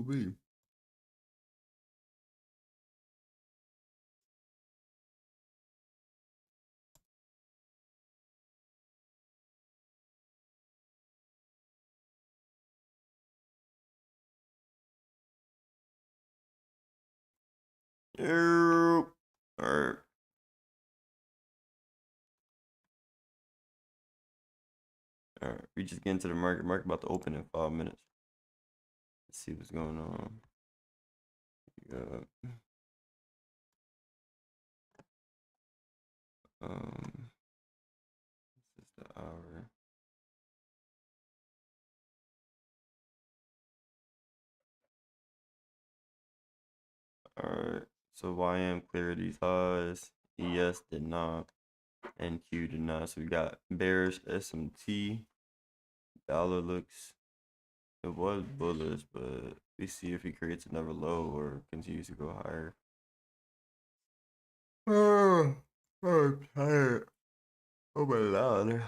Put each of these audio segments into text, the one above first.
me. All right. All right. We just get into the market. Market about to open in 5 minutes. Let's see what's going on. Yeah. This is the hour. All right. So YM cleared these highs. ES did not. NQ did not. So we got bearish SMT. Dollar looks, it was bullish, but we see if he creates another low or continues to go higher. Oh, I'm tired. Oh my lord.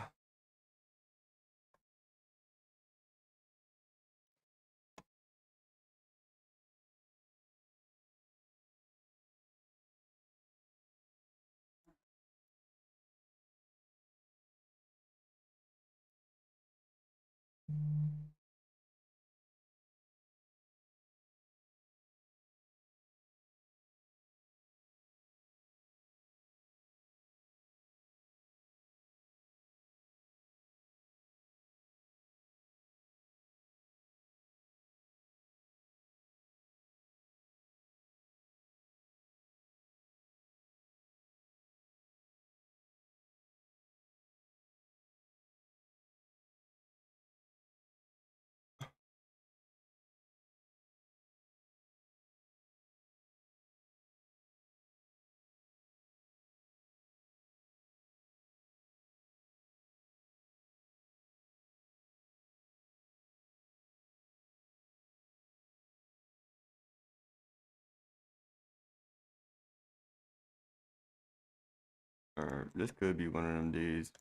This could be one of them days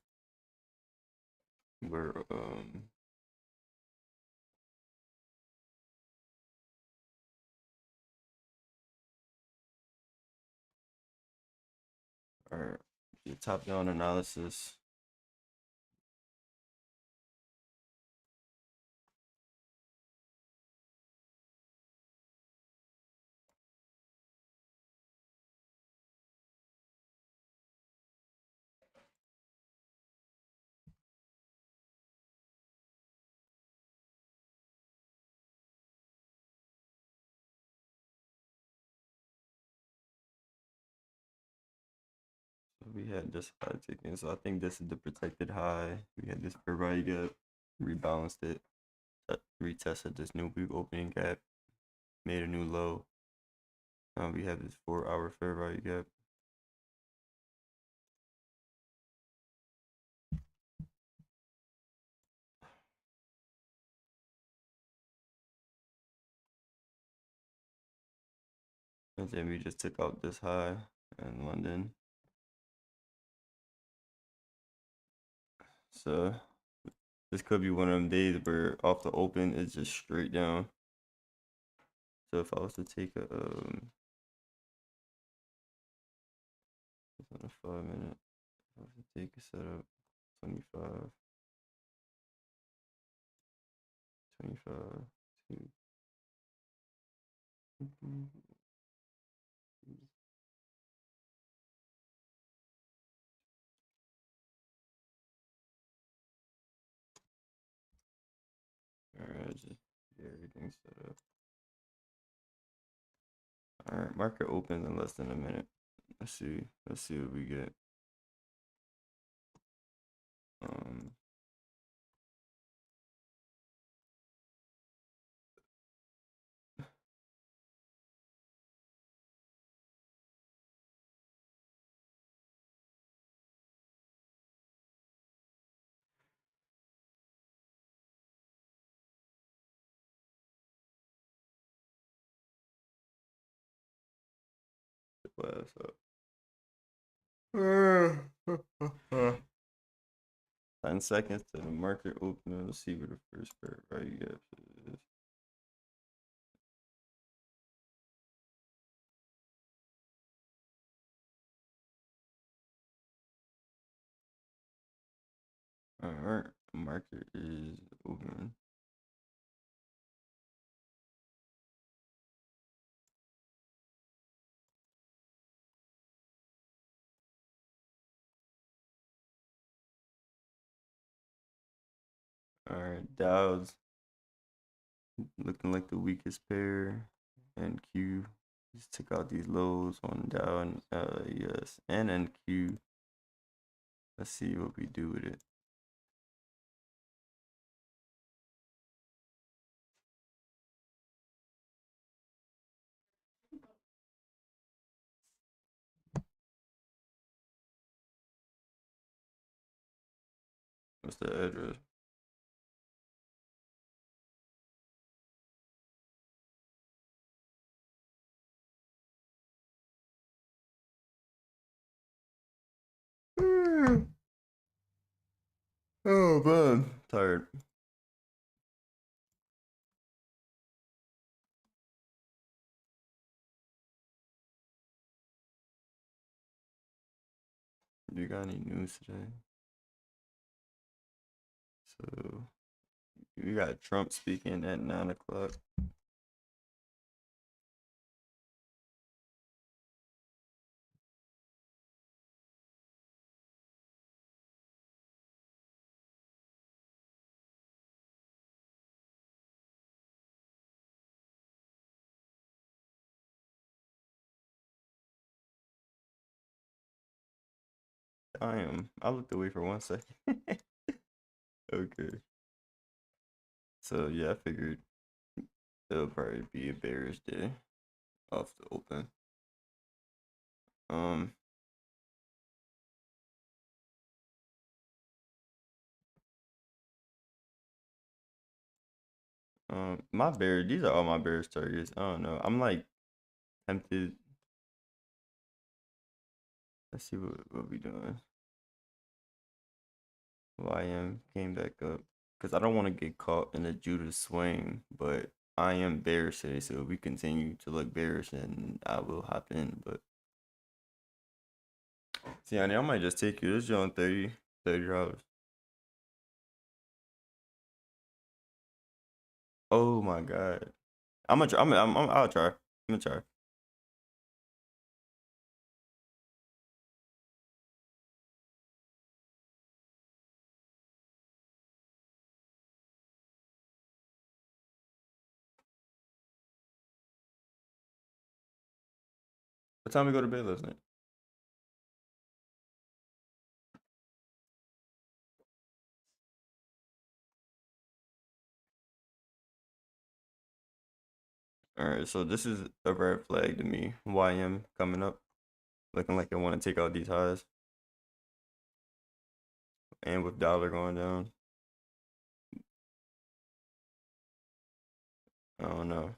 where the top down analysis. So we had this high taken, so I think this is the protected high. We had this fair value gap, rebalanced it, retested this new big opening gap, made a new low. Now we have this 4-hour fair value gap. And then we just took out this high in London. So this could be one of them days where off the open it's just straight down. So if I was to take a on a 5-minute, if I was to take a setup 25, 25, 2. Alright, just get everything set up. Alright, market opens in less than a minute. Let's see what we get. What's up? 10 seconds to the market open. Let's see where the first pair right gaps is. Alright, market is open. Alright, Dow's looking like the weakest pair, and Q just took out these lows on Dow and yes, and NQ. Let's see what we do with it. What's the address? Oh man, tired. Do you got any news today? So we got Trump speaking at 9 o'clock. I looked away for 1 second. Okay. So yeah, I figured it'll probably be a bearish day off the open. Um, my bear. These are all my bearish targets. I don't know. I'm like tempted. Let's see what we doing. YM came back up because I don't want to get caught in a Judah swing, but I am bearish today. So if we continue to look bearish, then I will hop in. But see, I might just take you. This is on $30. Oh my god. I'm gonna try. I'll try. I'm gonna try. What time we go to bed last night? All right, so this is a red flag to me. YM coming up, looking like I want to take out these highs, and with dollar going down, I don't know.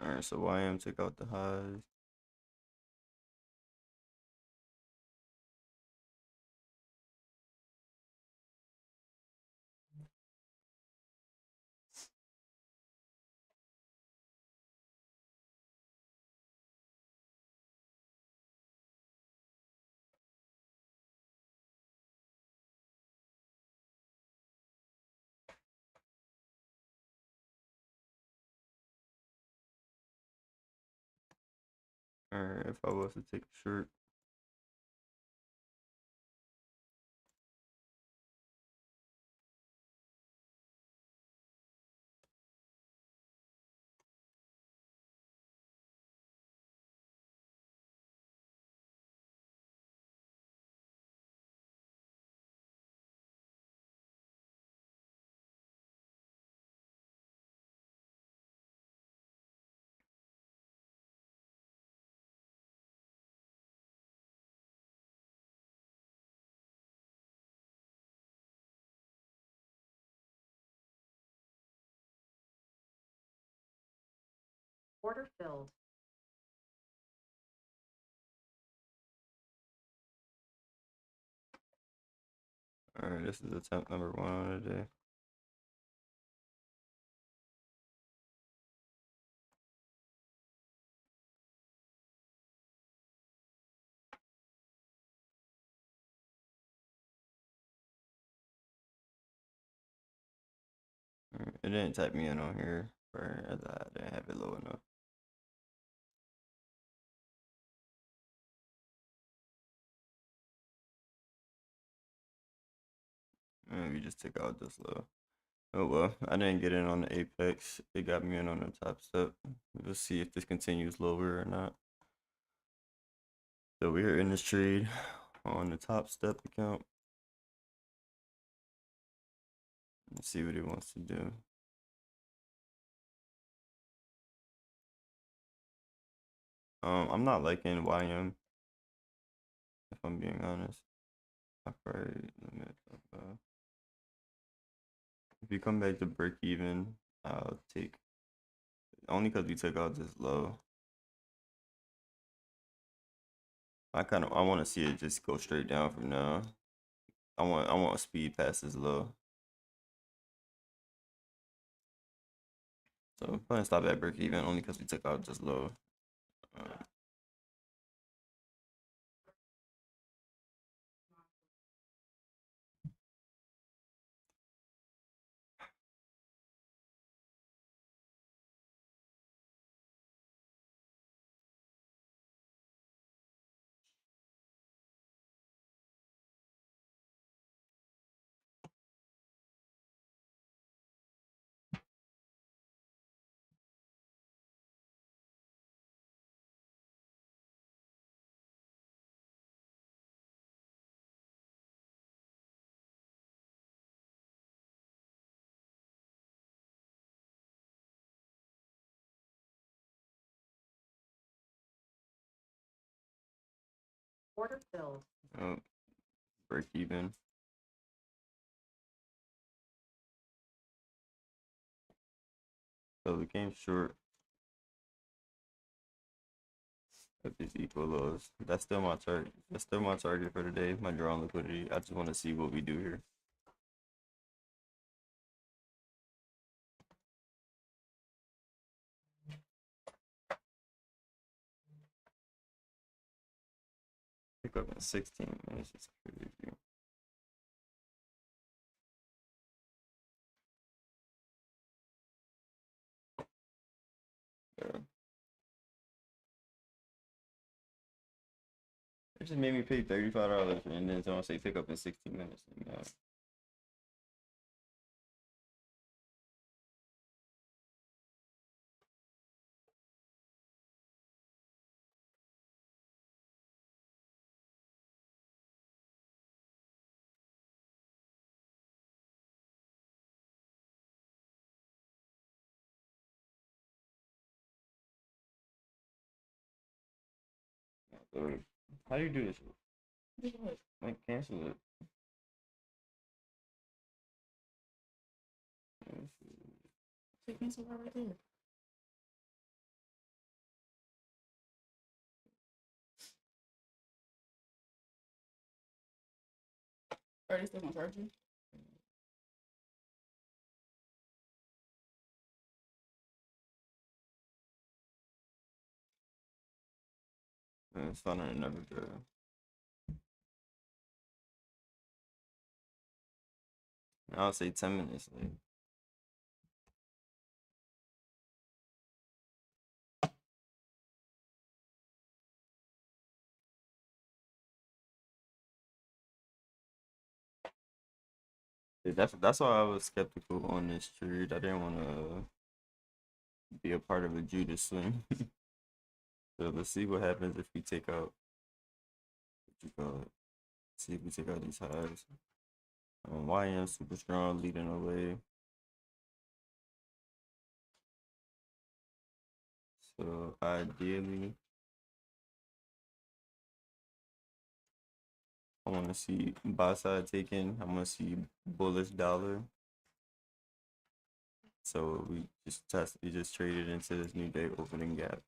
All right, so YM took out the highs. Or if I was to take a short. Order filled. Alright, this is attempt number 1 on the day. It didn't type me in on here, or I didn't have it low enough. And we just took out this low. Oh well, I didn't get in on the apex. It got me in on the top step. We'll see if this continues lower or not. So we're in this trade on the top step account. Let's see what he wants to do. I'm not liking YM, if I'm being honest. Upright limit of, if you come back to break even, I'll take, only because we took out this low. I want to see it just go straight down from now. I want speed past this low. So I'm gonna stop at break even only because we took out this low. Uh, Order filled. oh, break even. So the game's short. If it's equal lows, that's still my target. That's still my target for today. My draw on liquidity. I just want to see what we do here. Pick up in 16 minutes. It's crazy. Yeah. It just made me pay $35 and then someone say pick up in 16 minutes. How do you do this? Like cancel it. Cancel right there. Are they still gonna charge you? It's fun and never good. I'll say 10 minutes late. Yeah, that's why I was skeptical on this trade. I didn't want to be a part of a Judas swing. So let's see what happens if we take out what you call it. See if we take out these highs. YM super strong, leading the way. So ideally, I want to see buy side taken. I want to see bullish dollar. So we just traded into this new day opening gap.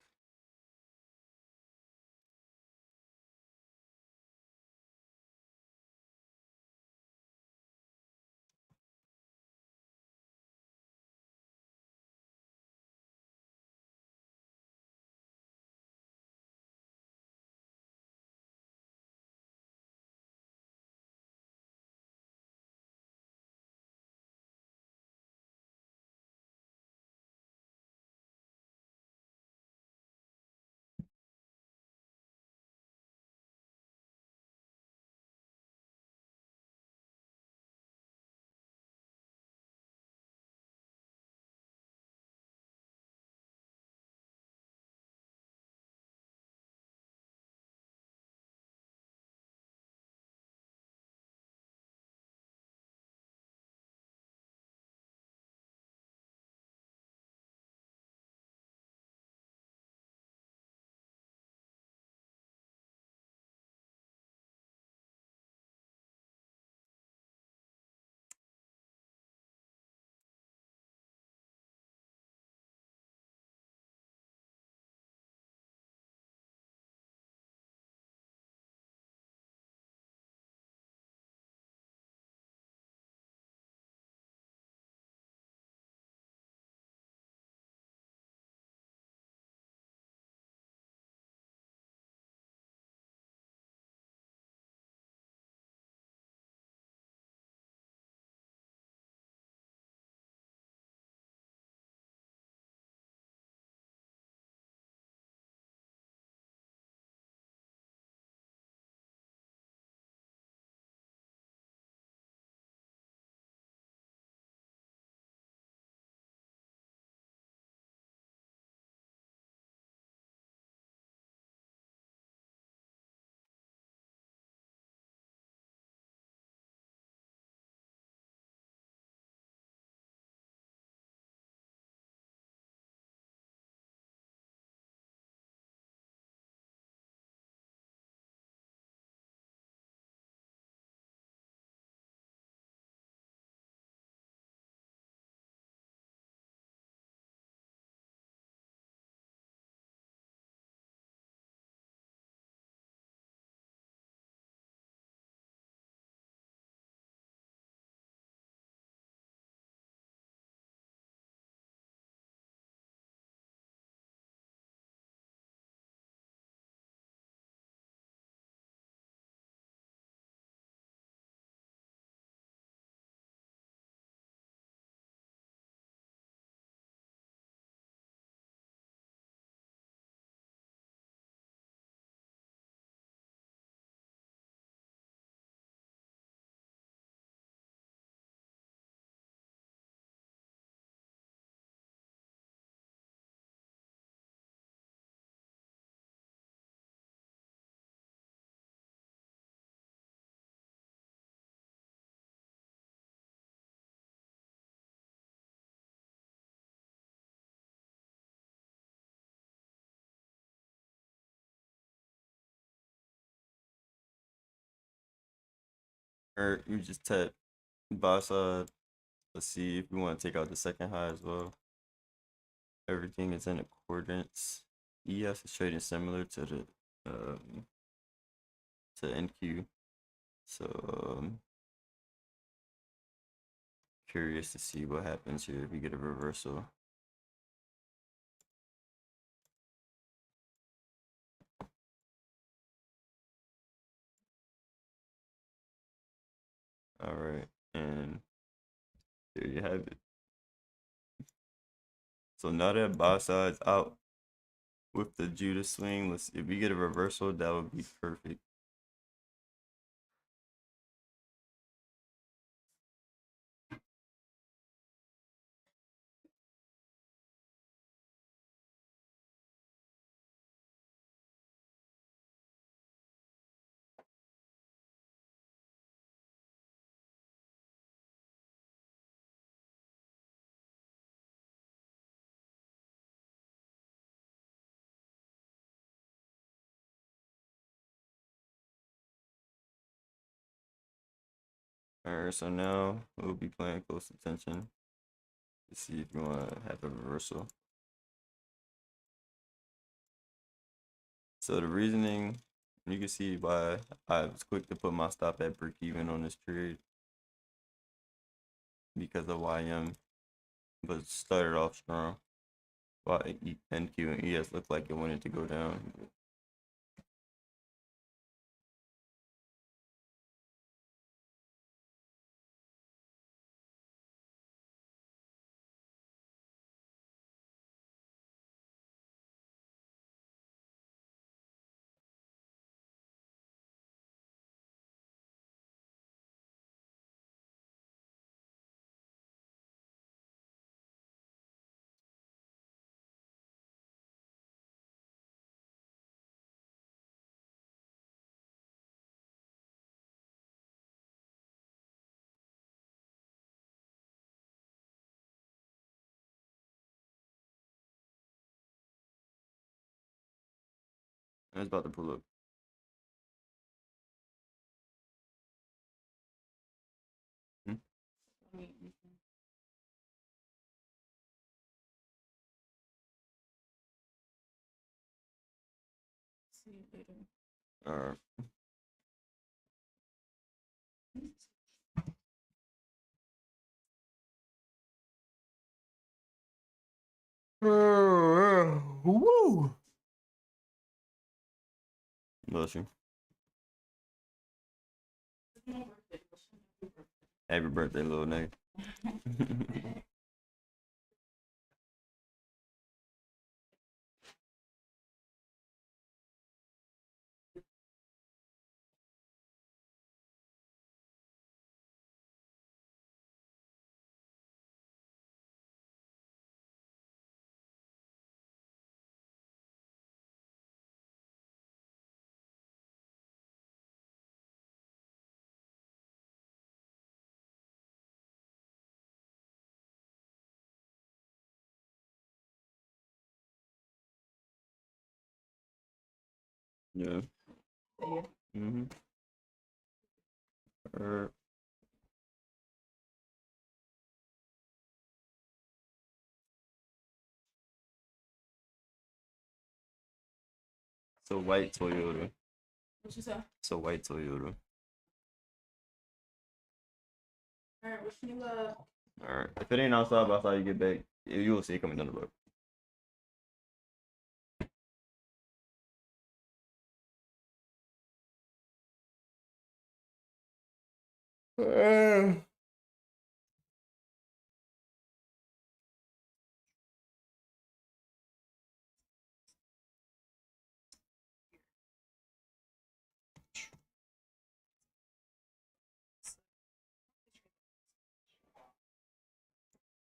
Or you just tap buy side. Let's see if we want to take out the second high as well. Everything is in accordance. ES is trading similar to the um, to NQ. So curious to see what happens here if we get a reversal. All right, and there you have it. So now that buy side's out with the Judas swing, let's if we get a reversal, that would be perfect. Alright, so now we'll be playing close attention to see if you want to have a reversal. So the reasoning, you can see why I was quick to put my stop at break even on this trade because of YM, but started off strong. While NQ and ES looked like it wanted to go down. And it's about to pull up. Hmm? See you later. Alright. Woo! Bless you. Happy birthday, little nigga. Yeah. Yeah. Mm-hmm. So white Toyota. What you say? So white Toyota. Alright, wish me luck. Alright. If it ain't outside by the time you get back, you will see it coming down the road.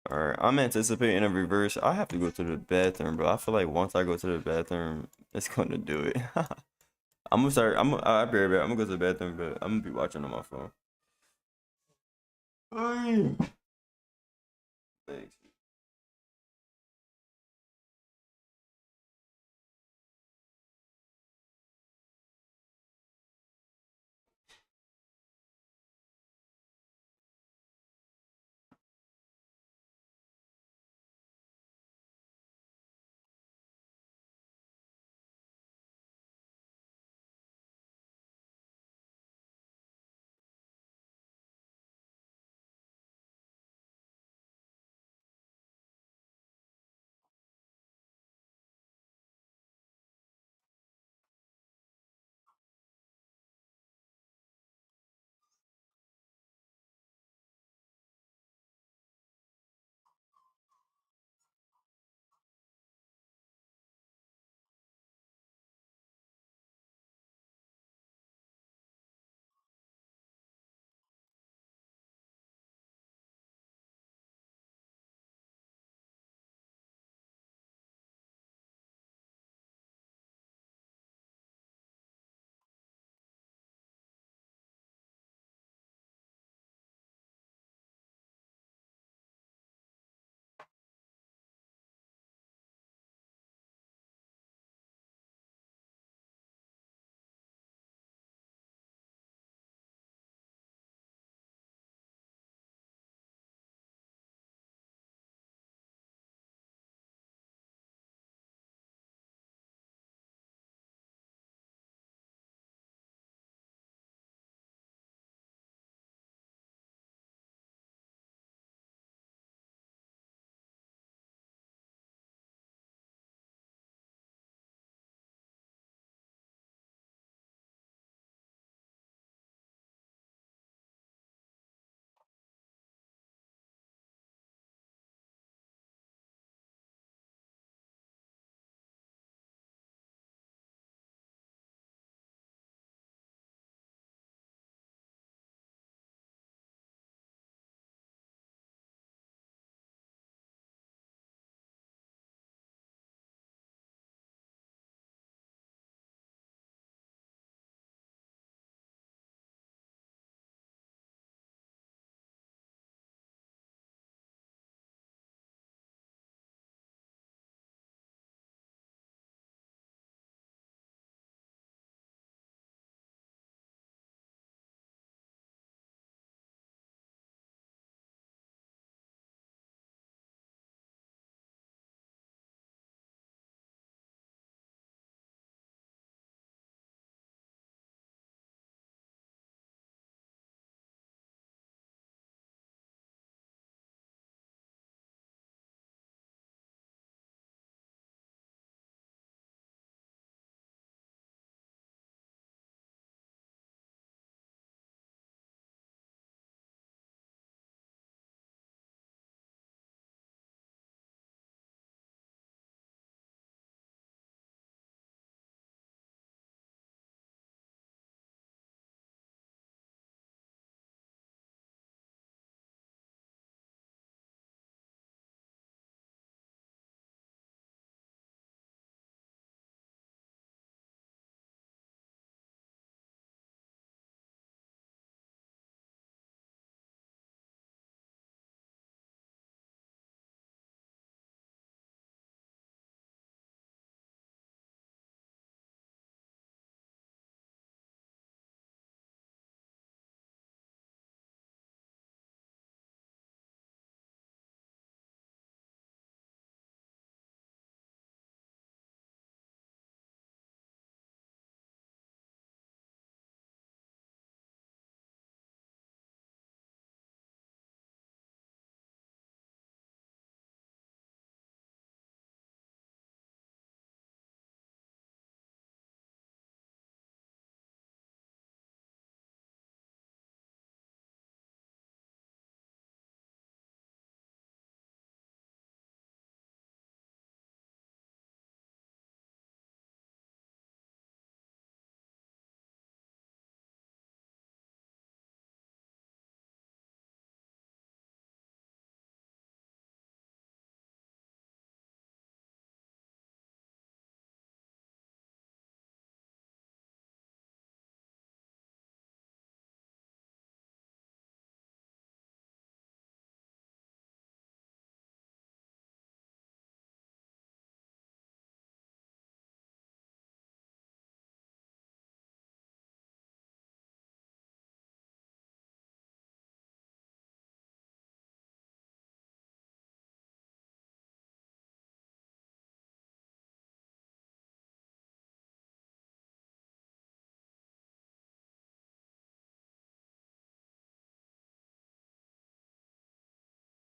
Alright, I'm anticipating a reverse. I have to go to the bathroom, bro. I feel like once I go to the bathroom, it's gonna do it. I'm gonna start. I'll be right back. I'm gonna go to the bathroom, but I'm gonna be watching on my phone. Thanks.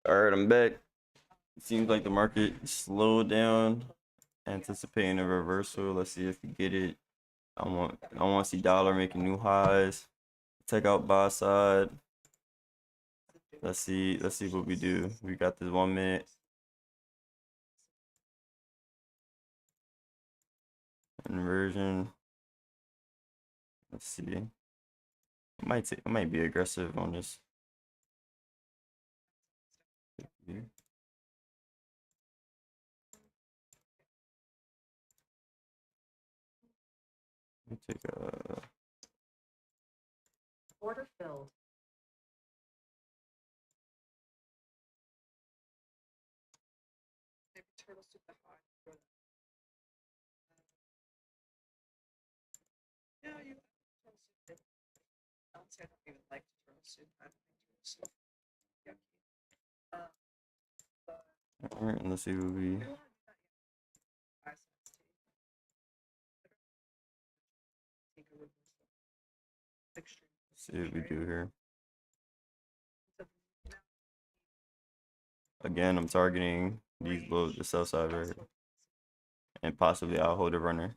All right, I'm back. Seems like the market slowed down, anticipating a reversal. Let's see if we get it. I want to see dollar making new highs. Take out buy side. Let's see what we do. We got this 1 minute inversion. Let's see. I might be aggressive on this. Yeah. Let me take a Order filled. Maybe turtle soup the hot. Yeah, you turtle soup. Honestly, I don't even like turtle soup. I don't think turtle soup. Yucky. But all right. Let's see what we. we want to do that. Yeah. Buy some tea. Take a reversal. Extreme. See what we do here. So now Again, I'm targeting these low, the sell side right here, and possibly I'll hold a runner.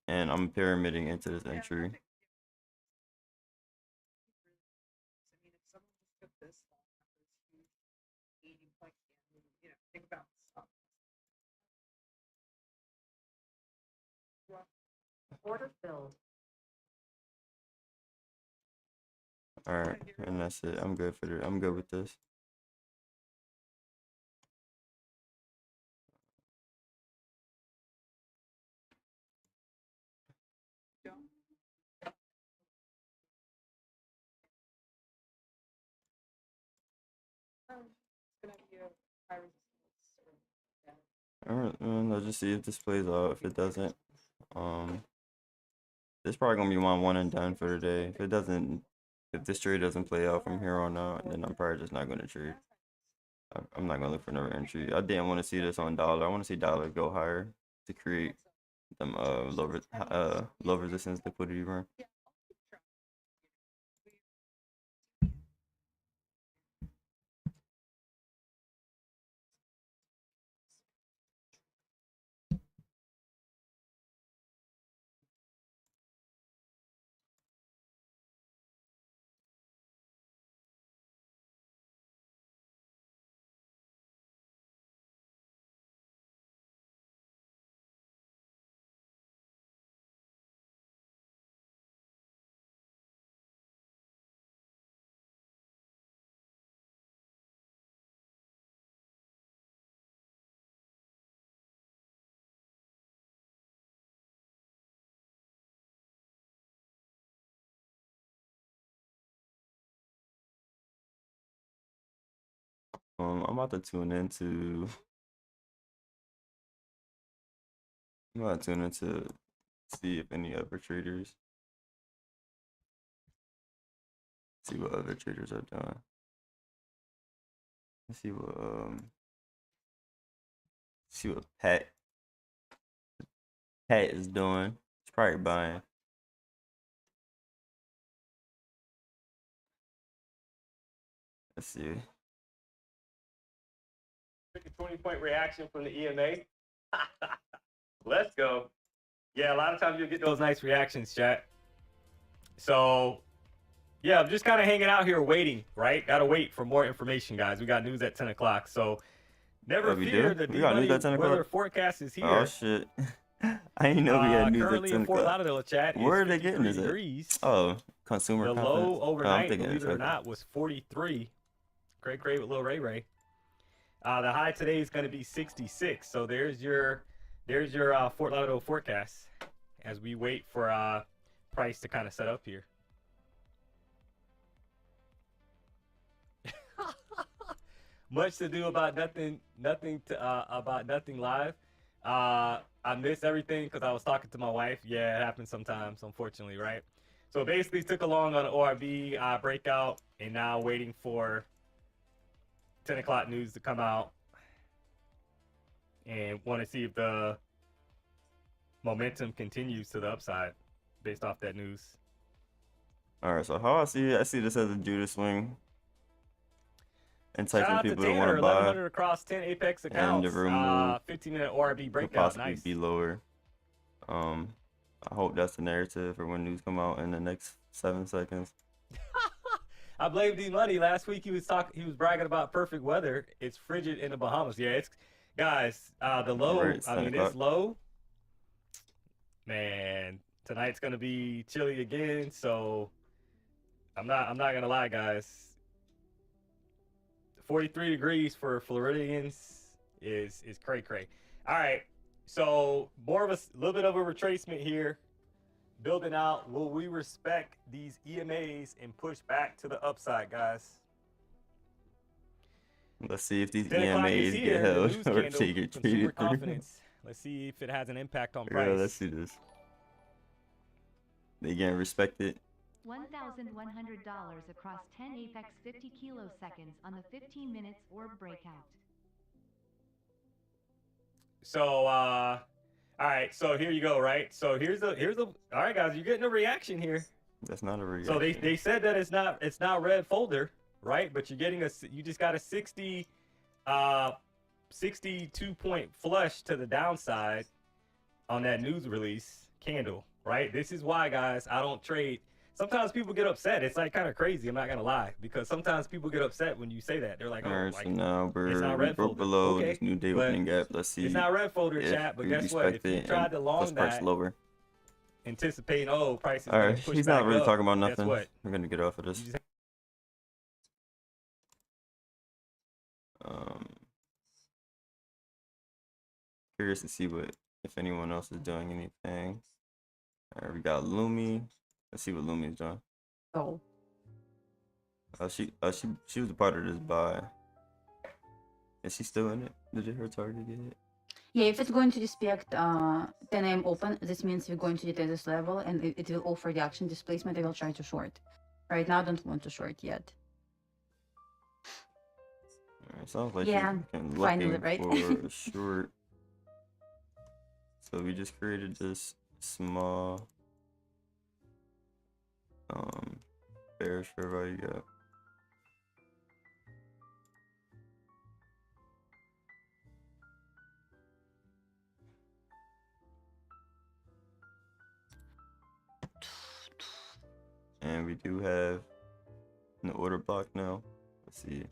And I'm pyramiding into this entry. I mean, if someone just took this long after this huge 80-point candle, think about the stock. Order filled. All right, and that's it. I'm good I'm good with this. It's gonna be a high resistance. All right, and let's just see if this plays out. If it doesn't, this probably gonna be my one and done for today. If it doesn't, if this trade doesn't play out from here on out, then I'm probably just not gonna trade. I'm not gonna look for another entry. I didn't want to see this on dollar. I want to see dollar go higher to create them low resistance liquidity run. I'm about to tune into. I'm about to tune into see if any other traders. See what other traders are doing. Let's see what Pat is doing. He's probably buying. Let's see. Took a 20-point reaction from the EMA. Let's go. Yeah, a lot of times you'll get those nice reactions, chat. So, yeah, I'm just kind of hanging out here waiting, right? Gotta wait for more information, guys. We got news at 10 o'clock. So, never Oh, we fear, do? the We got news D-Money at 10 o'clock? weather forecast is here. Oh shit! I didn't know we had news at Currently 10 in Fort o'clock. Lauderdale, chat, Where are is they getting 53 this at? degrees. Oh, consumer The confidence. low I'm overnight, thinking believe it or it's not, was 43. Great with Lil Ray Ray. The high today is going to be 66. So there's your Fort Lauderdale forecast as we wait for price to kind of set up here. Much to do about nothing live. I missed everything because I was talking to my wife. Yeah, it happens sometimes, unfortunately, right? So basically took along on ORB breakout and now waiting for 10 o'clock news to come out and want to see if the momentum continues to the upside based off that news. All right. So how I see this as a Judas swing. enticing Shout out to people to want Tanner, to buy, 1100 across 10 Apex and accounts. the room move 15-minute ORB could breakout. possibly Nice. be lower. I hope that's the narrative for when news come out in the next 7 seconds. I blame D Money. Last week he was bragging about perfect weather. It's frigid in the Bahamas. Yeah, it's guys. The low. Right, it's 10 it's o'clock. low. Man, tonight's gonna be chilly again. So I'm not gonna lie, guys. 43 degrees for Floridians is cray cray. All right, so more of a little bit of a retracement here. Building out, will we respect these EMAs and push back to the upside, guys? Let's see if these 10 o'clock is EMAs get here, the held news or candle, they get consumer traded through. confidence. Let's see if it has an impact on price. Yeah, let's see this. They getting respected. $1,100 across 10 Apex 50 kiloseconds on the 15 minutes orb breakout. So, all right. So here you go. Right. So here's a. All right, guys. You're getting a reaction here. That's not a reaction. So they said that it's not red folder, right? But you're getting you just got a 62 point flush to the downside on that news release candle, right? This is why, guys, I don't trade. Sometimes people get upset. It's like kind of crazy. I'm not gonna lie, because sometimes people get upset when you say that. They're like, All "Oh, right, like, so now it's we not red broke folder." below Okay, this new day but opening gap. Let's see. it's not red folder, if chat. But we guess what? If respect you it tried and to long push price that, lower. anticipating, oh, price is All gonna right, push he's back not really up, talking about guess nothing. what? We're gonna get off of You this. just Curious to see if anyone else is doing anything. All right, we got Lumi. Let's see what Lumi is doing. Oh, She was a part of this buy. Is she still in it? Did her target get it? yeah, if it's going to respect 10 a.m. open, this means we're going to detect this level and it will offer the action displacement. I will try to short. Right now, I don't want to short yet. All right, sounds like Yeah, she's looking finally, right? for a short. So we just created this small bearish fair value gap. And we do have an order block now. Let's see.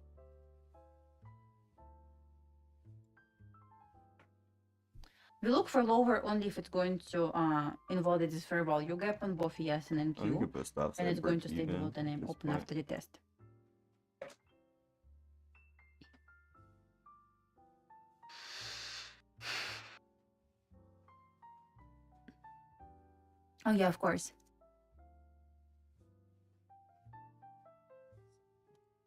We look for lower only if it's going to invalidate this fair value gap on both ES and Oh, you NQ, could put stops and at it's going break to stay below even 10 at a.m. this open point. after the test. Oh yeah, of course.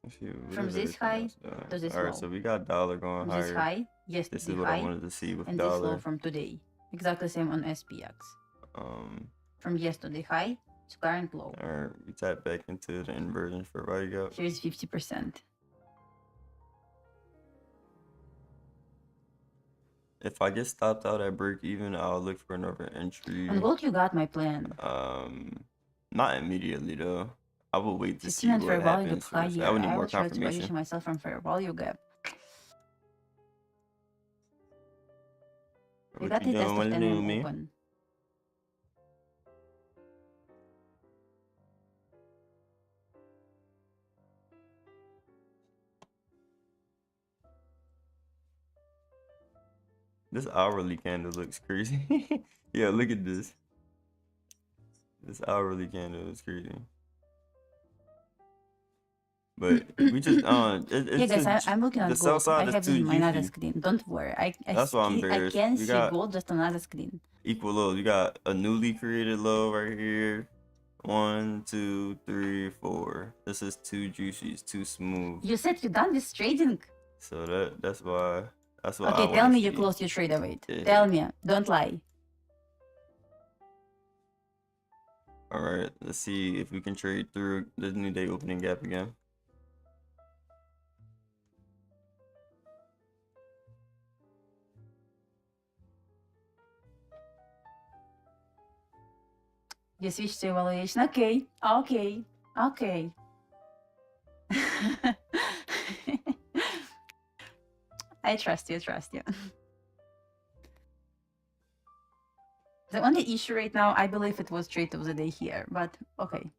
Let's see, what From is this everything high else doing? to this All right, low. so we got dollar going From this higher. high, This yesterday is what I high, wanted to see with and this low dollar. from today. Exactly same on SPX. From yesterday high to current low. All right, we tap back into the inversion for value gap. Here's 50%. If I get stopped out at break even, I'll look for another entry. On gold, you got my plan. Not immediately though. I will wait to see 15 what fair value happens. gap first. higher. I would need I more will try to position confirmation. myself from fair value gap. We What got you the test doing of with 10 a.m. Lumi? open. This hourly candle looks crazy. Yeah, look at this. This hourly candle is crazy. But we just Yeah, guys, I'm looking at the sell gold. side I is have too it in my other juicy. screen. Don't worry. I That's why I'm I bearish. can We see got gold just on another screen. equal lows. You got a newly created low right here. 1, 2, 3, 4. This is too juicy. It's too smooth. You said you done this trading. So that's why. That's why. Okay, tell me you closed your trade away. Yeah. Tell me. Don't lie. All right. Let's see if we can trade through this new day opening gap again. You switch to evaluation. Okay. Okay. Okay. I trust you. Trust you. The only issue right now, I believe it was trade of the day here, but okay.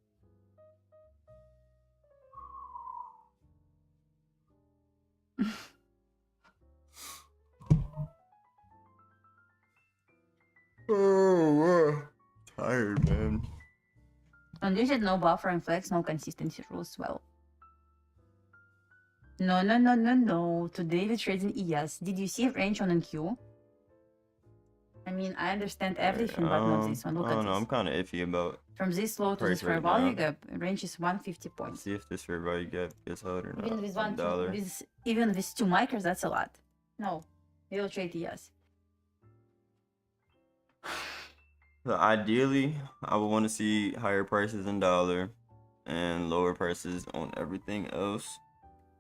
Oh, tired, man. And you said no buffer and flex, no consistency rules. Well, no. Today we trade in ES. Did you see range on NQ? I mean, I understand everything, but not this one. Look I at don't know. this. I'm kind of iffy about. From this low to price this fair right value now. gap, range is 150 points. See if this fair value gap gets held or not. Even with one, $1. with even with 2 micros, that's a lot. No, we will trade ES. So ideally, I would want to see higher prices in dollar and lower prices on everything else.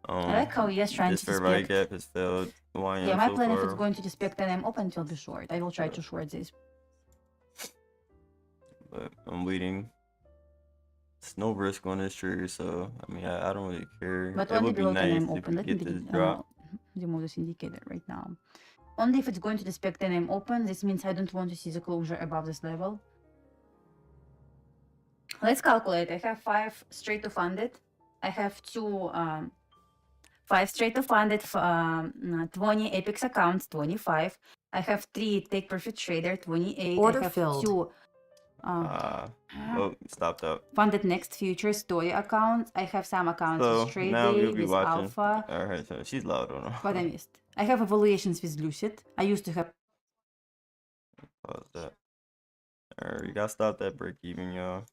I like how ES trying This to fair value respect. gap has failed YM Yeah, my so plan if far. it's going to respect 10 I'm open till be short. I will try to short this. But I'm waiting. It's no risk on this trigger, so I mean, I don't really care. But It only would be below 10 nice I'm if open. we Let me get this drop. remove this indicator right now. Only if it's going to respect 10 I'm open. This means I don't want to see the closure above this level. Let's calculate. I have 5 straight to funded. I have 5 straight to funded, 20 Apex accounts, 25. I have 3 take profit trader, 28. Order I have filled. 2 Oh, stopped up. funded next future story accounts. I have some accounts So with trade now day, you'll be with watching. alpha. Alright, so she's loud on But I missed. I have evaluations with Lucid. I used to have. Pause that. Alright, you gotta stop that break even, y'all.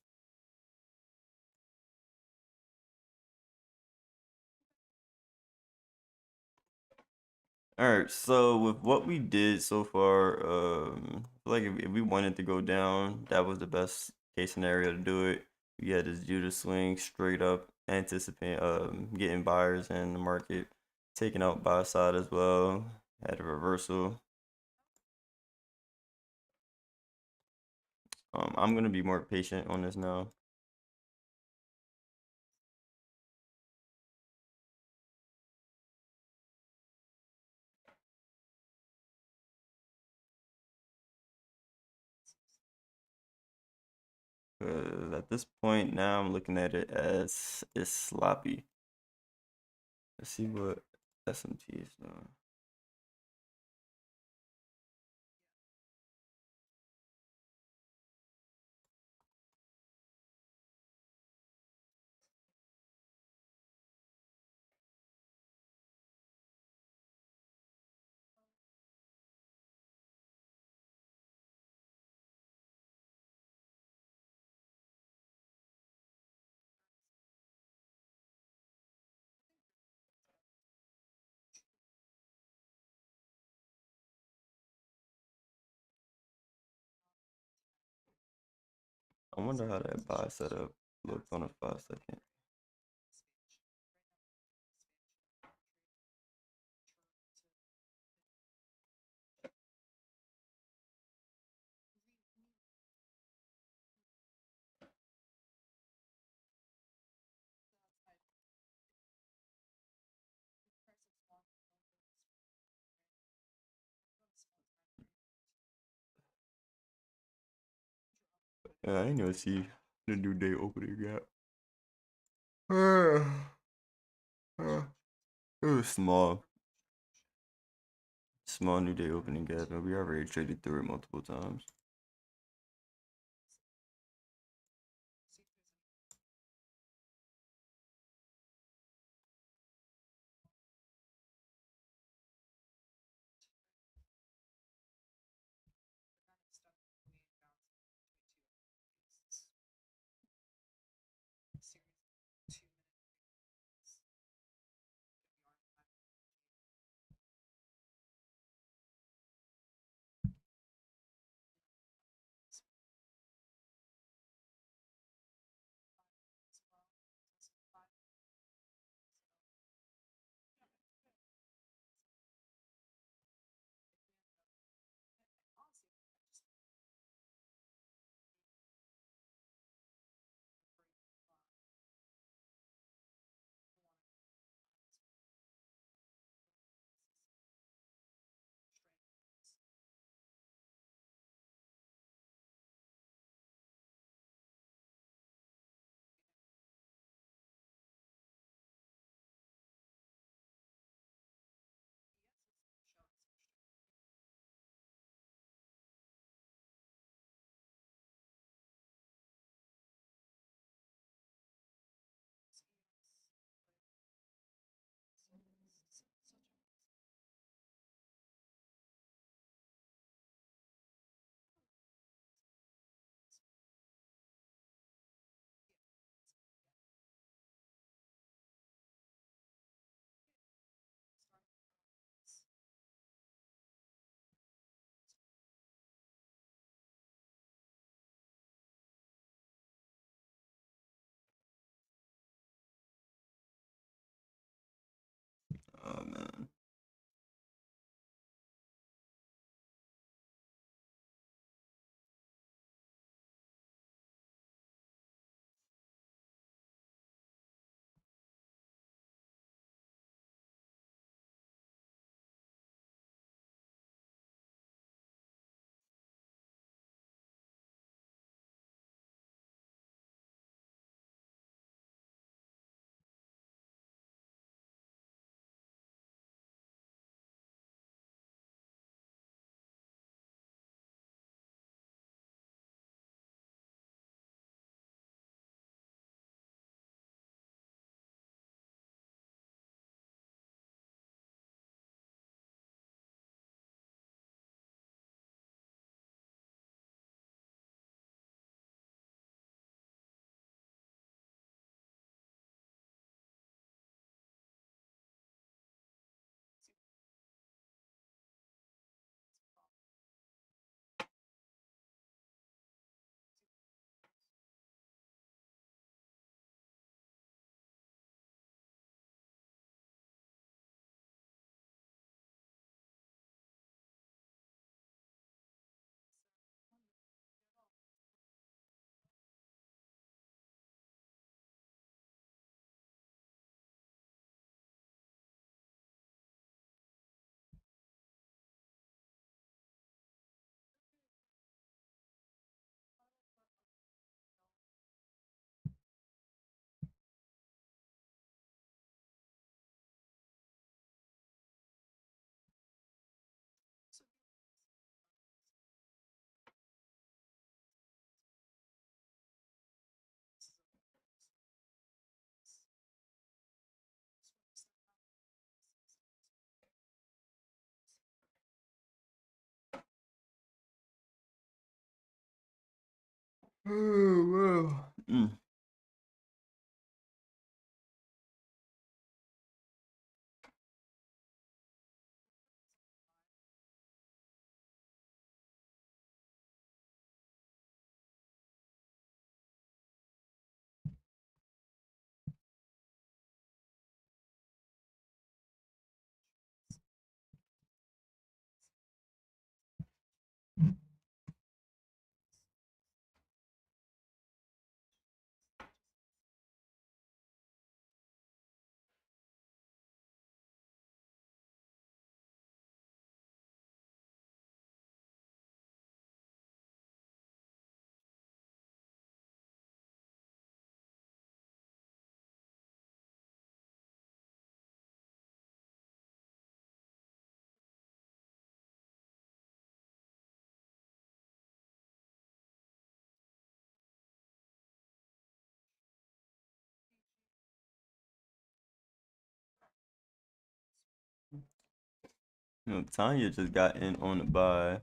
Alright, so with what we did so far, I feel like if we wanted to go down, that was the best case scenario to do it. We had this Judas swing straight up, anticipate getting buyers in the market, taking out buy side as well. Had a reversal. I'm gonna be more patient on this now. Cause at this point now I'm looking at it as it's sloppy. Let's see what SMT is doing. I wonder how that buy setup looked on a 5-second. Yeah, I ain't gonna see the new day opening gap. It was small. Small new day opening gap, and we already traded through it multiple times. Oh, wow. Tanya just got in on the buy.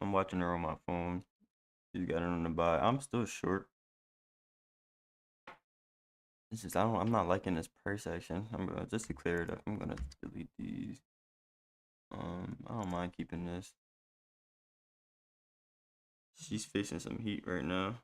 I'm watching her on my phone. She's got in on the buy. I'm still short. It's just I'm not liking this price action. I'm gonna just to clear it up. I'm gonna delete these. I don't mind keeping this. She's facing some heat right now.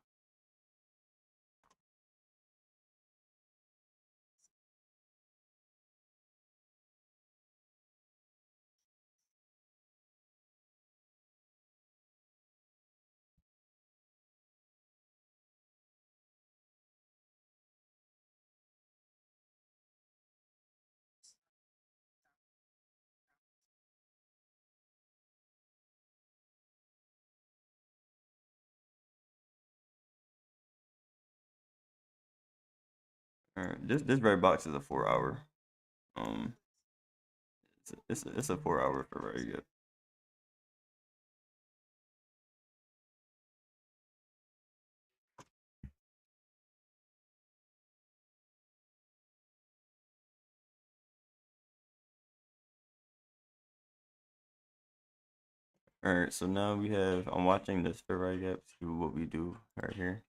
Alright, this red box is a 4 hour. It's a 4 hour for right yet. Alright, so now we have I'm watching this for right yet. See what we do right here.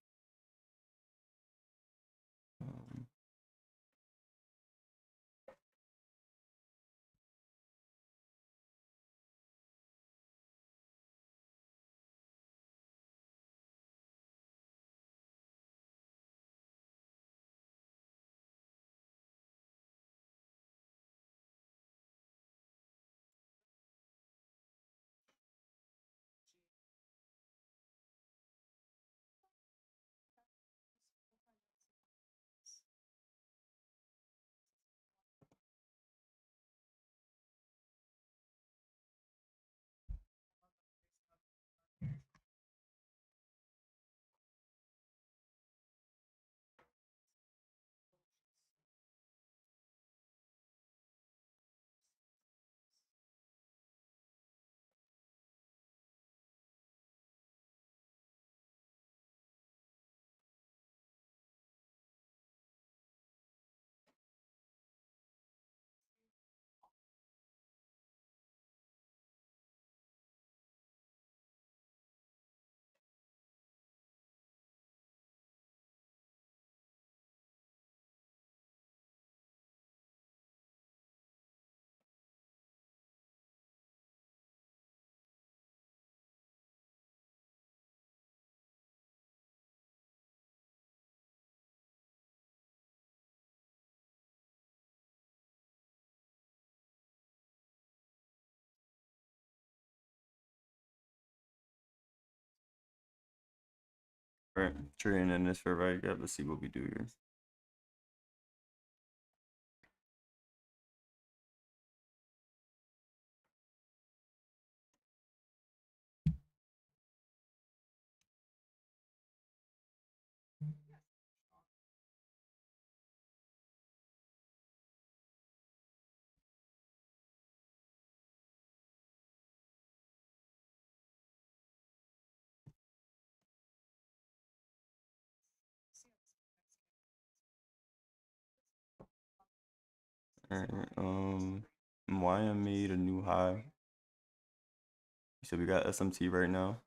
Alright, trading in this for right yet. Let's see what we do here. Alright, YM made a new high. So we got SMT right now.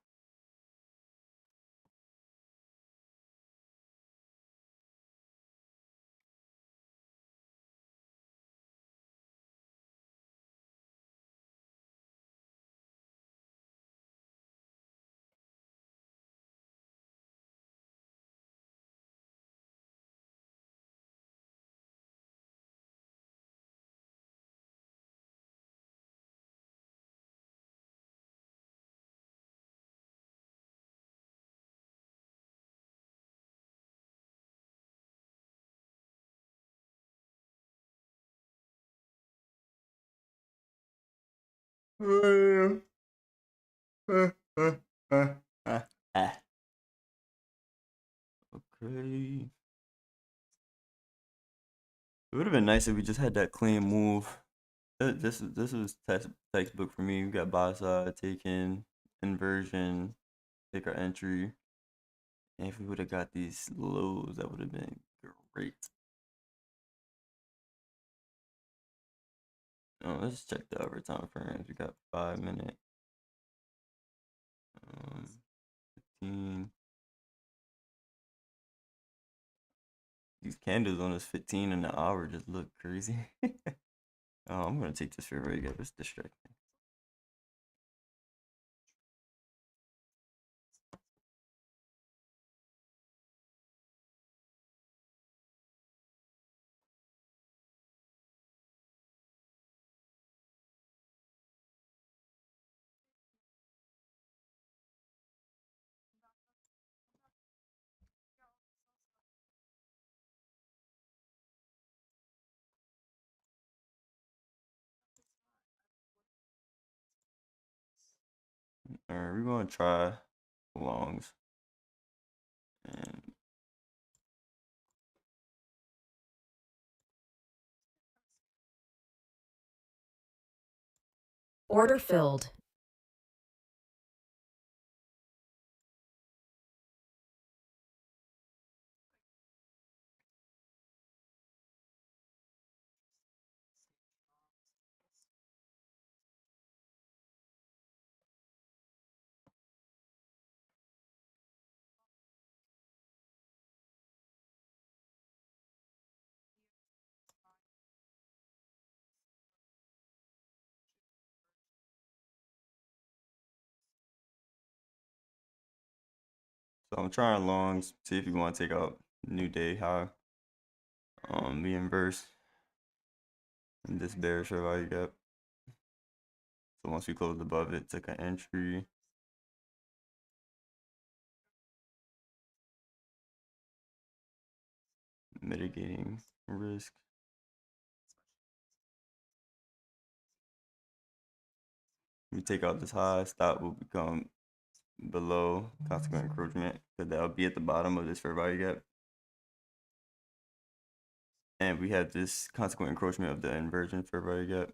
Okay. It would have been nice if we just had that clean move. This was textbook for me. We got buy side, take in, inversion, take our entry. And if we would have got these lows, that would have been great. Let's check the overtime frames. We got 5 minute, 15. These candles on this 15 in the hour just look crazy. Oh, I'm gonna take this for very good. It's distracting. All right, we're gonna try longs. And Order filled. so I'm trying longs. See if you want to take out new day high. The inverse. And this bearish value gap. So once we close above it, take an entry. Mitigating risk. We take out this high, stop will become below consequent encroachment, because that'll be at the bottom of this fair value gap. And we have this consequent encroachment of the inversion fair value gap.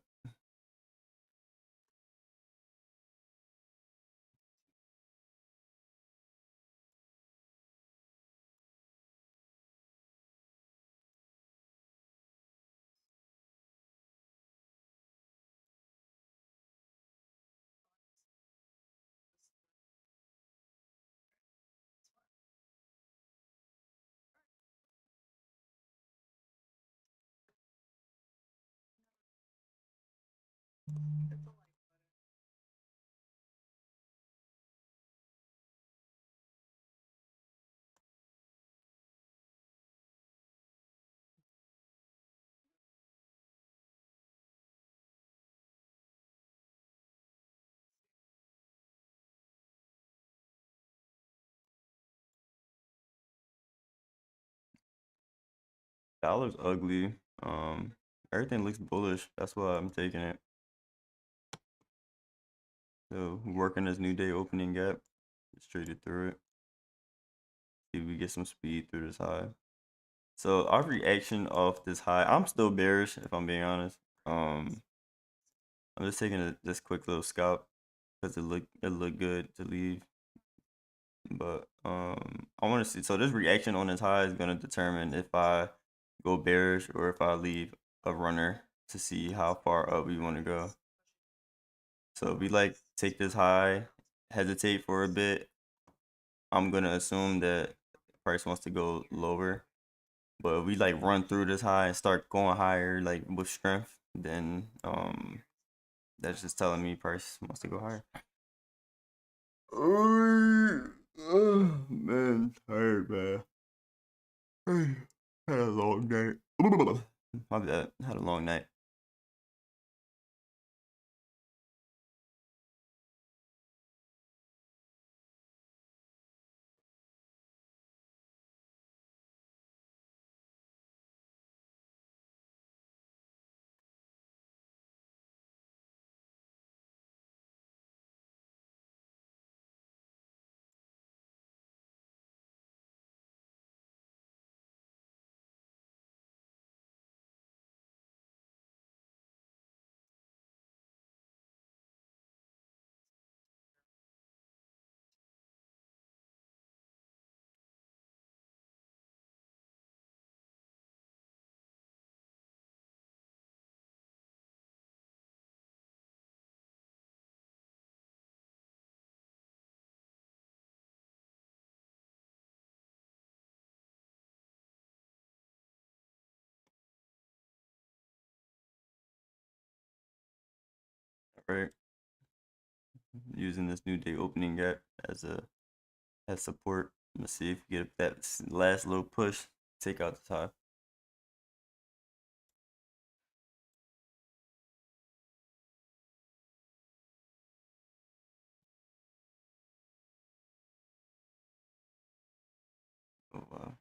Dollar's ugly. Everything looks bullish. That's why I'm taking it. So working this new day opening gap, just traded through it. See if we get some speed through this high. So our reaction off this high, I'm still bearish if I'm being honest. I'm just taking this quick little scalp because it looked good to leave. But I want to see. So this reaction on this high is gonna determine if I go bearish or if I leave a runner to see how far up we want to go. So if we like take this high, hesitate for a bit, I'm gonna assume that price wants to go lower. But if we like run through this high and start going higher like with strength, then that's just telling me price wants to go higher. Oh, man, tired, man. Had a long night. My bad. Had a long night. right? Using this new day opening gap as support. Let's see if we get that last little push, take out the top. Oh wow.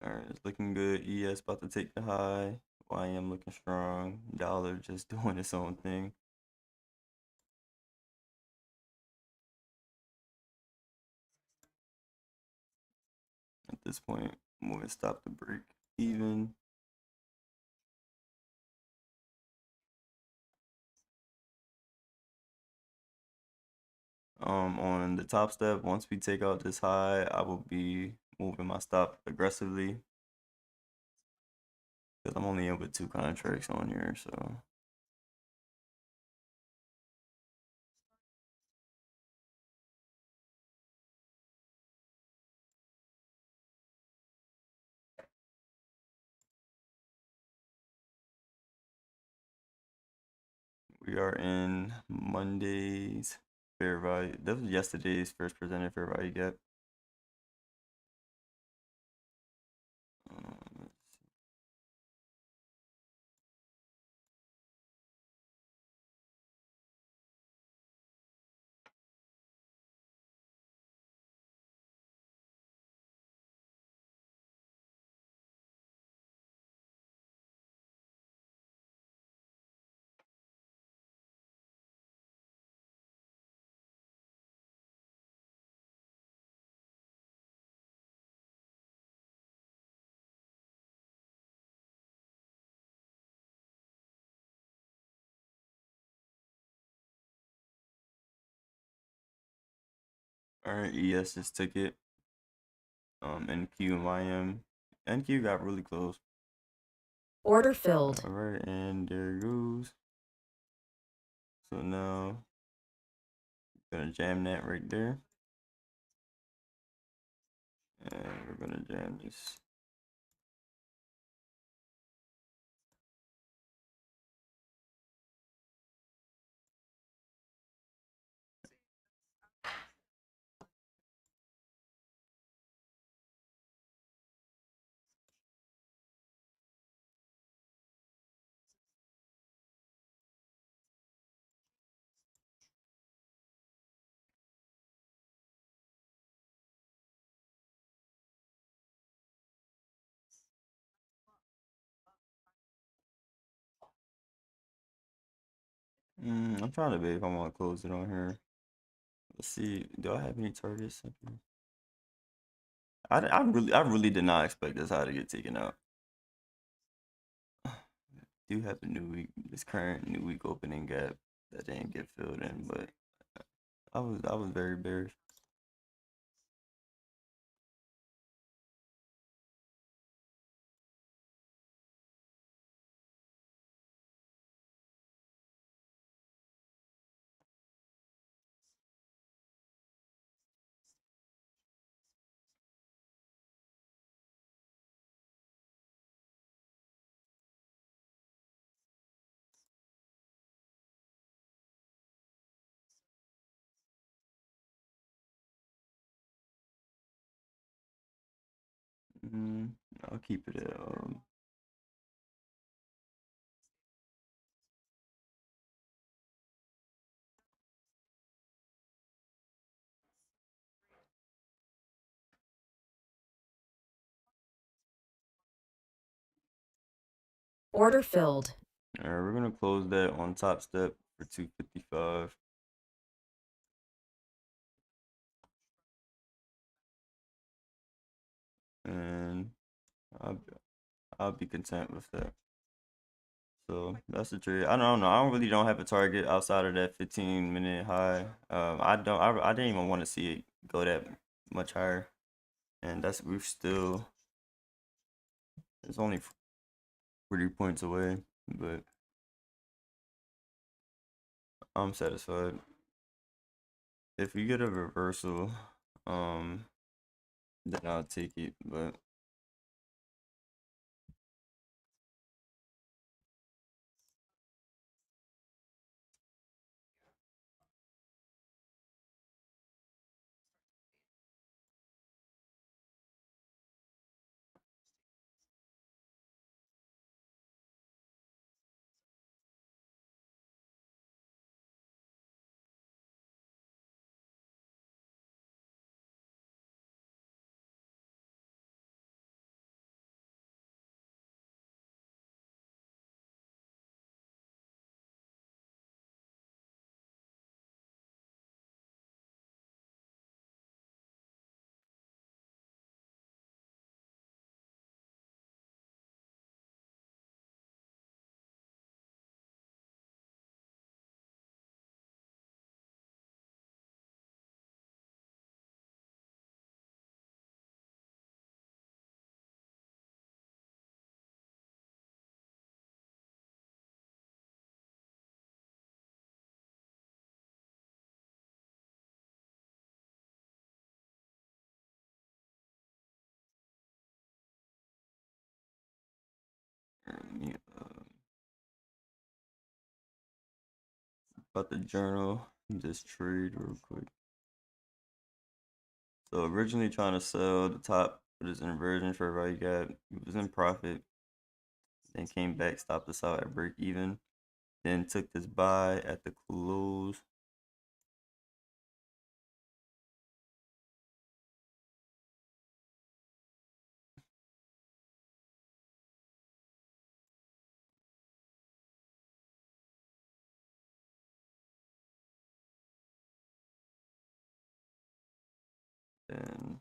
All right, it's looking good. ES about to take the high. YM looking strong. Dollar just doing its own thing. At this point, moving stop the break even. On the top step, once we take out this high, I will be moving my stop aggressively because I'm only in with 2 contracts on here, so. We are in Monday's fair value. That was yesterday's first presented fair value gap. Let's see. All right, ES just took it. NQ and YM. NQ got really close. Order filled. All right, and there it goes. So now, gonna jam that right there. And we're gonna jam this. I'm trying to if I want to close it on here. Let's see. Do I have any targets? I really did not expect this high to get taken out. Do have a new week, this current new week opening gap that didn't get filled in, but I was very bearish. I'll keep it at Order filled. all right, we're gonna close that on top step for 255. And I'll be content with that. So that's the trade. I don't know. I really don't have a target outside of that 15-minute high. I didn't even want to see it go that much higher, and we're still It's only 40 points away, but I'm satisfied. If we get a reversal, then I'll take it, but let me, about the journal, just trade real quick. So originally trying to sell the top with this inversion for value gap. It was in profit. Then came back, stopped us out at break even. Then took this buy at the close. Then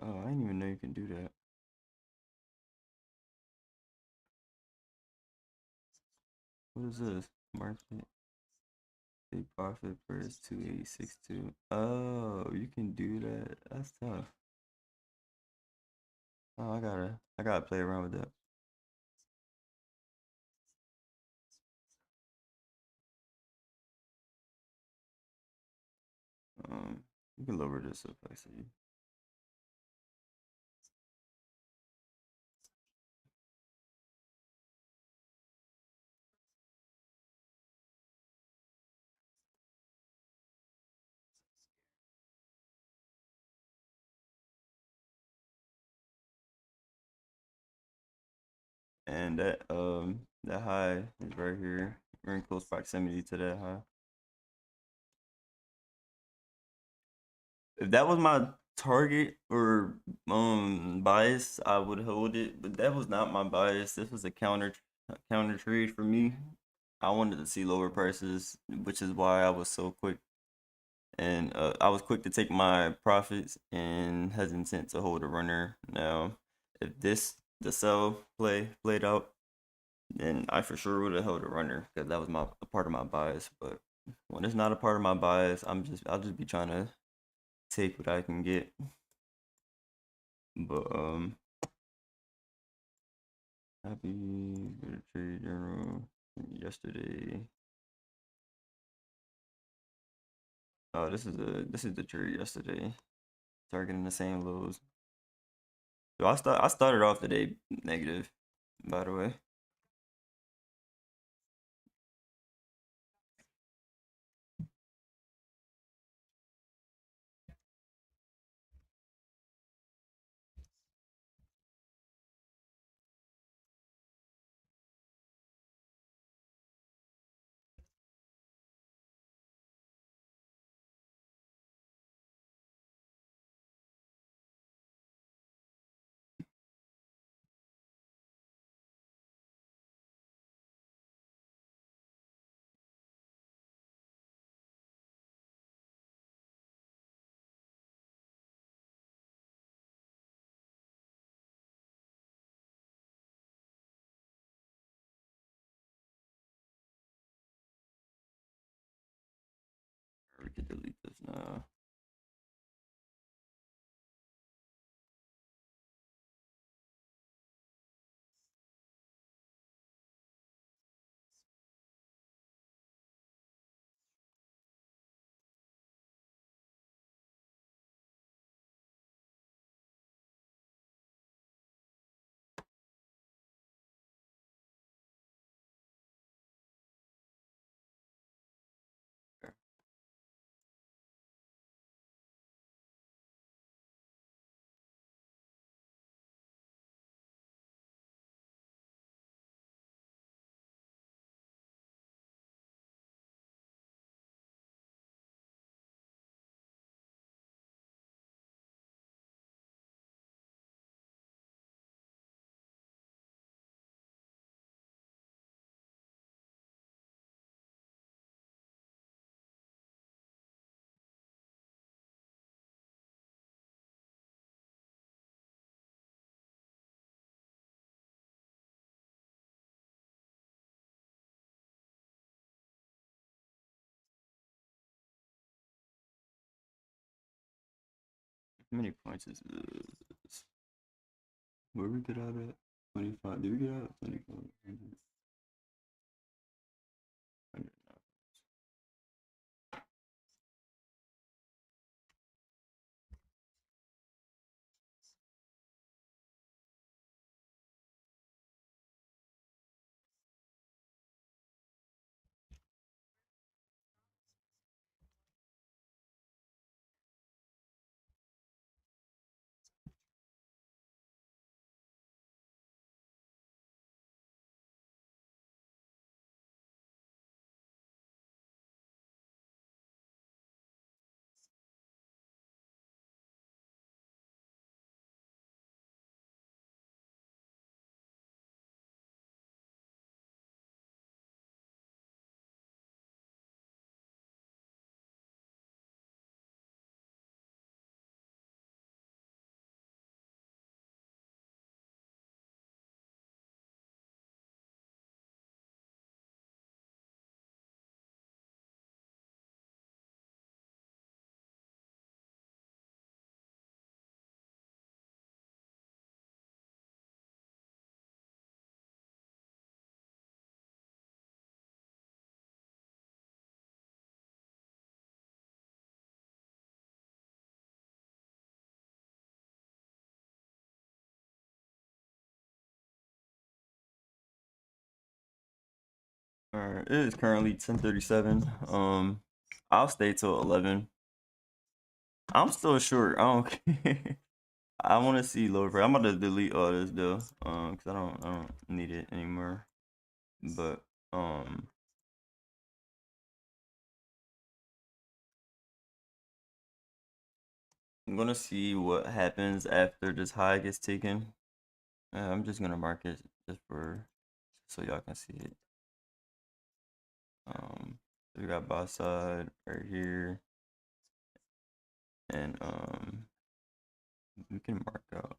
oh, I didn't even know you can do that. What is this? Market. Big profit price 2862. Oh, you can do that. That's tough. Oh, I gotta play around with that. You can lower this up, I see. And that high is right here. We're in close proximity to that high. If that was my target or bias, I would hold it, but that was not my bias. This was a counter trade for me. I wanted to see lower prices, which is why I was so quick. And I was quick to take my profits and hesitant to hold a runner. Now, if the sell played out, then I for sure would have held a runner because that was a part of my bias. But when it's not a part of my bias, I'll just be trying to take what I can get. But happy good trade journal yesterday. Oh, this is the trade yesterday. Targeting the same lows. So I started off the day negative, by the way. we could delete this now. How many points is this? Where we get out at? 25. Did we get out at 25? 100. Alright, it is currently 10:37. I'll stay till 11. I'm still short. I don't care. I want to see lower price. I'm about to delete all this though, cause I don't need it anymore. But I'm gonna see what happens after this high gets taken. I'm just gonna mark it just for so y'all can see it. We got buy side right here, and we can mark out.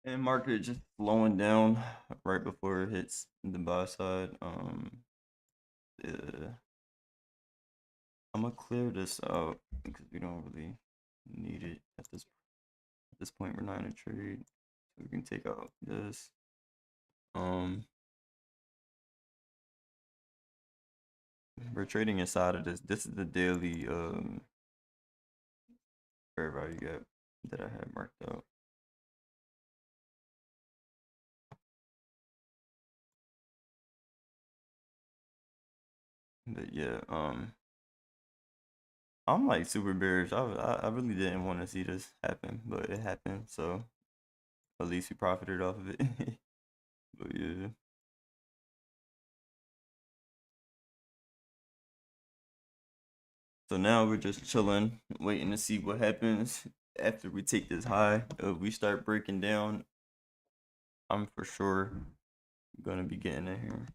And market just slowing down right before it hits the buy side. Yeah. I'm gonna clear this out because we don't really need it at this point. We're not in a trade, so we can take out this. We're trading inside of this. This is the daily fair value gap that I had marked out. But yeah, I'm like super bearish. I really didn't want to see this happen, but it happened. So at least we profited off of it. But yeah. So now we're just chilling, waiting to see what happens after we take this high. If we start breaking down, I'm for sure gonna be getting in here.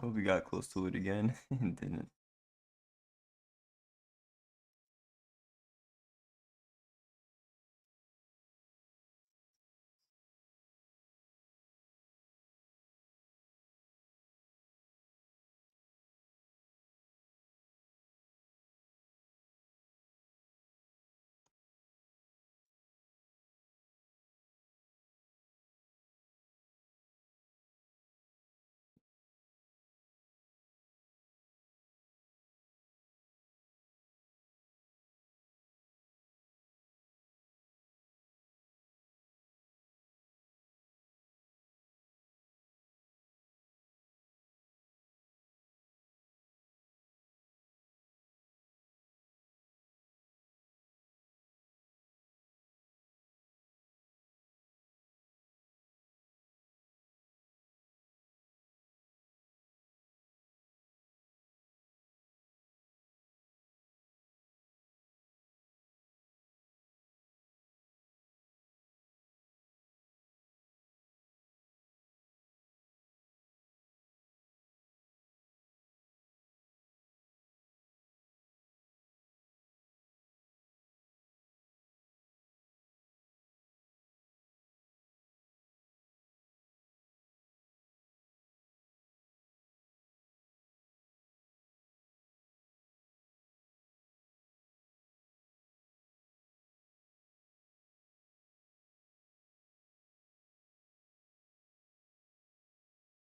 Well, we got close to it again and didn't.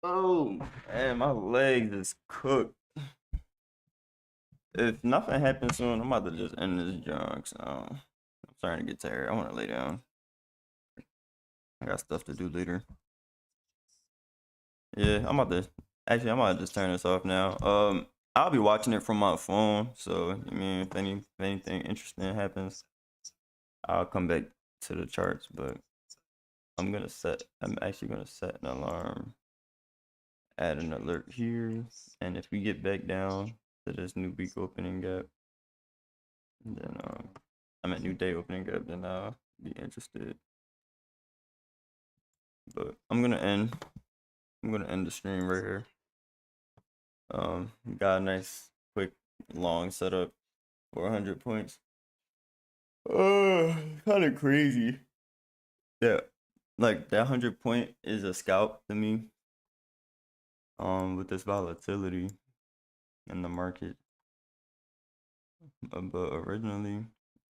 Oh, man, my legs is cooked. If nothing happens soon, I'm about to just end this junk. So I'm starting to get tired. I want to lay down. I got stuff to do later. Yeah, I'm about to. Actually, I'm about to just turn this off now. I'll be watching it from my phone. So I mean, if anything interesting happens, I'll come back to the charts. But I'm actually gonna set an alarm, add an alert here, and if we get back down to this new week opening gap, then I'm at new day opening gap, then I'll be interested. But I'm gonna end the stream right here. Got a nice quick long setup for 100 points. Kind of crazy. Yeah, like that 100 point is a scalp to me. With this volatility in the market. But originally,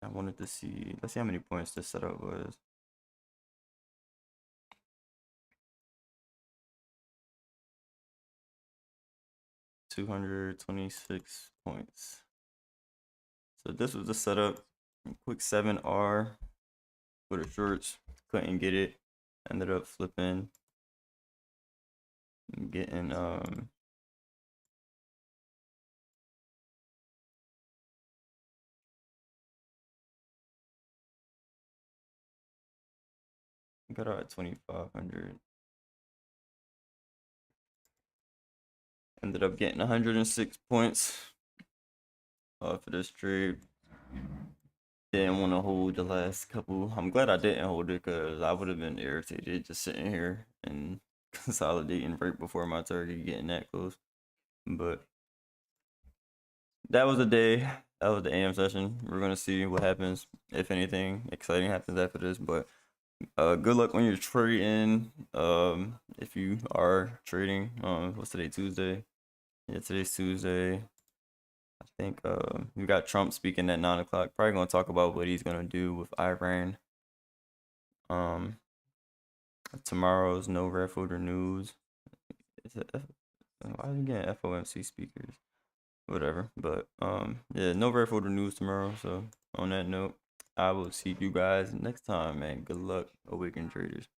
I wanted to see. Let's see how many points this setup was. 226 points. So this was the setup. Quick 7R for the shorts. Couldn't get it. Ended up flipping. Getting got out at 2,500. Ended up getting 106 points for this trade. Didn't want to hold the last couple. I'm glad I didn't hold it because I would have been irritated just sitting here and consolidating right before my target getting that close. But that was the day. That was the AM session. We're gonna see what happens, if anything exciting happens after this. But good luck when you're trading. If you are trading, what's today? Tuesday. Yeah, today's Tuesday. I think we got Trump speaking at 9 o'clock. Probably gonna talk about what he's gonna do with Iran. Tomorrow's no red folder news. Why are you getting FOMC speakers? Whatever. But yeah, no red folder news tomorrow. So on that note, I will see you guys next time, man. Good luck, Awakened Traders.